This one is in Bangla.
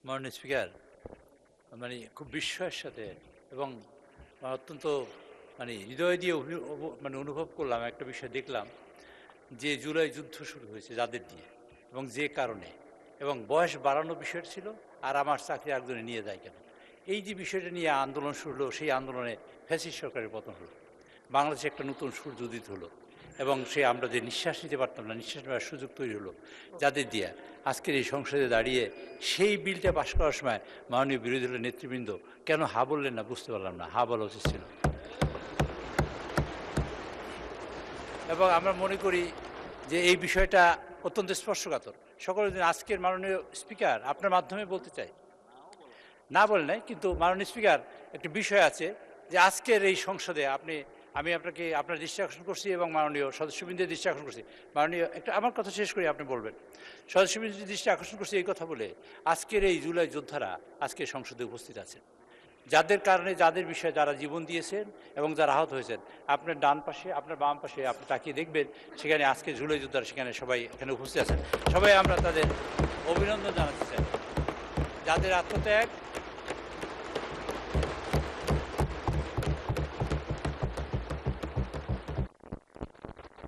মাননীয় স্পিকার, মানে খুব বিস্ময়ের সাথে এবং অত্যন্ত হৃদয় দিয়ে মানে অনুভব করলাম একটা বিষয় দেখলাম যে জুলাই যুদ্ধ শুরু হয়েছে যাদের দিয়ে এবং যে কারণে এবং বয়স বাড়ানো বিষয় ছিল আর আমার চাকরি একজনে নিয়ে যায় কেন, এই যে বিষয়টা নিয়ে আন্দোলন শুরু হলো, সেই আন্দোলনে ফ্যাসিস্ট সরকারের পতন হলো, বাংলাদেশে একটা নতুন সূর্য উদিত হলো এবং সে আমরা যে নিঃশ্বাস নিতে পারতাম না, নিঃশ্বাস নেওয়ার সুযোগ তৈরি হলো যাদের দিয়ে। আজকের এই সংসদে দাঁড়িয়ে সেই বিলটা পাশ করার সময় মাননীয় বিরোধী দলের নেতৃবৃন্দ কেন হা বললেন না বুঝতে পারলাম না। হা বলা উচিত ছিল। এবং আমরা মনে করি যে এই বিষয়টা অত্যন্ত স্পর্শকাতর। সকলের জন্য আজকের মাননীয় স্পিকার আপনার মাধ্যমে বলতে চাই, না বলে নাই কিন্তু মাননীয় স্পিকার একটা বিষয় আছে যে আজকের এই সংসদে আমি আপনাকে আপনার দৃষ্টি আকর্ষণ করছি এবং মাননীয় সদস্যবৃন্দের দৃষ্টি আকর্ষণ করছি। মাননীয় একটা আমার কথা শেষ করি, আপনি বলবেন। সদস্যবৃন্দের দৃষ্টি আকর্ষণ করছি এই কথা বলে, আজকের এই জুলাই যোদ্ধারা আজকে সংসদে উপস্থিত আছেন, যাদের কারণে যাদের বিষয়ে যারা জীবন দিয়েছেন এবং যারা আহত হয়েছেন। আপনার ডান পাশে আপনার বাম পাশে আপনি তাকিয়ে দেখবেন, সেখানে আজকে জুলাই যোদ্ধারা সেখানে সবাই এখানে উপস্থিত আছেন। সবাই আমরা তাদের অভিনন্দন জানাতে চাই, যাদের আত্মত্যাগ